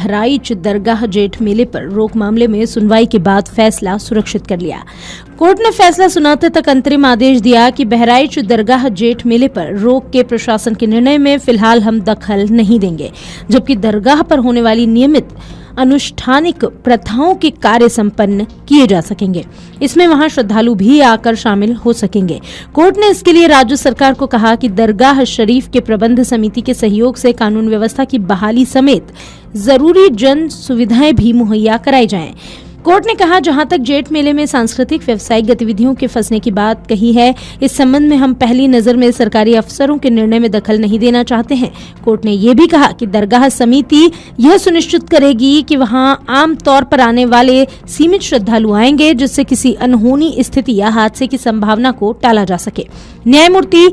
बहराइच दरगाह जेठ मेले पर रोक मामले में सुनवाई के बाद फैसला सुरक्षित कर लिया। कोर्ट ने फैसला सुनाते तक अंतरिम आदेश दिया कि बहराइच दरगाह जेठ मेले पर रोक के प्रशासन के निर्णय में फिलहाल हम दखल नहीं देंगे, जबकि दरगाह पर होने वाली नियमित अनुष्ठानिक प्रथाओं के कार्य संपन्न किए जा सकेंगे। इसमें वहां श्रद्धालु भी आकर शामिल हो सकेंगे। कोर्ट ने इसके लिए राज्य सरकार को कहा कि दरगाह शरीफ के प्रबंध समिति के सहयोग से कानून व्यवस्था की बहाली समेत जरूरी जन सुविधाएं भी मुहैया कराई जाएं। कोर्ट ने कहा, जहां तक जेठ मेले में सांस्कृतिक व्यवसायिक गतिविधियों के फंसने की बात कही है, इस संबंध में हम पहली नजर में सरकारी अफसरों के निर्णय में दखल नहीं देना चाहते हैं। कोर्ट ने यह भी कहा कि दरगाह समिति यह सुनिश्चित करेगी कि वहां आम तौर पर आने वाले सीमित श्रद्धालु आएंगे, जिससे किसी अनहोनी स्थिति या हादसे की संभावना को टाला जा सके। न्यायमूर्ति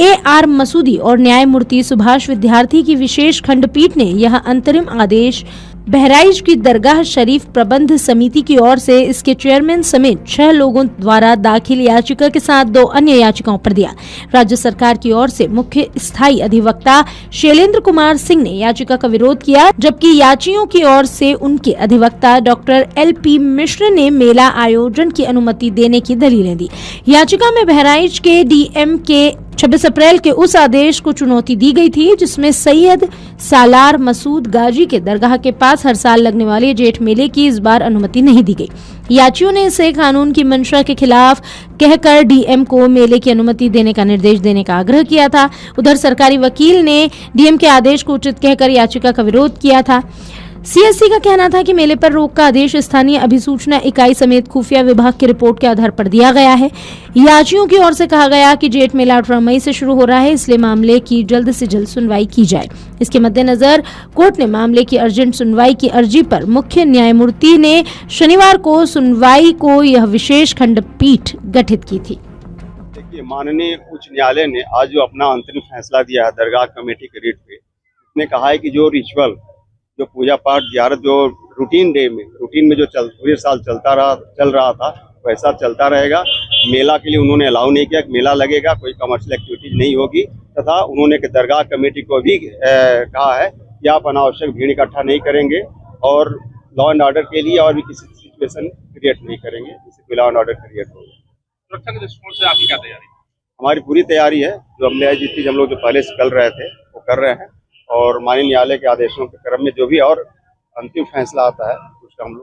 AR मसूदी और न्यायमूर्ति सुभाष विद्यार्थी की विशेष खंडपीठ ने यह अंतरिम आदेश बहराइच की दरगाह शरीफ प्रबंध समिति की ओर से इसके चेयरमैन समेत 6 लोगों द्वारा दाखिल याचिका के साथ 2 अन्य याचिकाओं पर दिया। राज्य सरकार की ओर से मुख्य स्थायी अधिवक्ता शैलेंद्र कुमार सिंह ने याचिका का विरोध किया, जबकि याचियों की ओर से उनके अधिवक्ता डॉक्टर LP मिश्र ने मेला आयोजन की अनुमति देने की दलीलें दी। याचिका में बहराइच के DM के 26 अप्रैल के उस आदेश को चुनौती दी गई थी, जिसमें सैयद सालार मसूद गाजी के दरगाह के पास हर साल लगने वाले जेठ मेले की इस बार अनुमति नहीं दी गई। याचियों ने इसे कानून की मंशा के खिलाफ कहकर DM को मेले की अनुमति देने का निर्देश देने का आग्रह किया था। उधर सरकारी वकील ने DM के आदेश को उचित कहकर याचिका का विरोध किया था। CSC का कहना था कि मेले पर रोक का आदेश स्थानीय अभिसूचना इकाई समेत खुफिया विभाग की रिपोर्ट के आधार पर दिया गया है। याचियों की ओर से कहा गया कि जेठ मेला 18 मई से शुरू हो रहा है, इसलिए मामले की जल्द से जल्द सुनवाई की जाए। इसके मद्देनजर कोर्ट ने मामले की अर्जेंट सुनवाई की अर्जी पर मुख्य न्यायमूर्ति ने शनिवार को सुनवाई को यह विशेष खंडपीठ गठित की थी। देखिए, माननीय उच्च न्यायालय ने आज जो अपना अंतरिम फैसला दिया है दरगाह कमेटी के रेट पे, उसने कहा है कि जो रिचुअल, जो पूजा पाठ जियारत जो रूटीन में जो पूरे साल चल रहा था वैसा चलता रहेगा। मेला के लिए उन्होंने अलाउ नहीं किया कि मेला लगेगा, कोई कमर्शियल एक्टिविटीज नहीं होगी, तथा उन्होंने दरगाह कमेटी को भी कहा है कि आप अनावश्यक भीड़ इकट्ठा नहीं करेंगे और लॉ एंड ऑर्डर के लिए और भी किसी सिचुएशन क्रिएट नहीं करेंगे जिससे कोई लॉ एंड ऑर्डर क्रिएट होगा। सुरक्षा के दृष्टिकोण से आपकी क्या तैयारी? हमारी पूरी तैयारी है। जो हमने जितनी हम लोग जो पहले से कर रहे थे वो कर रहे हैं, और माननीय न्यायालय के आदेशों के क्रम में जो भी और अंतिम फैसला आता है उसका हम लोग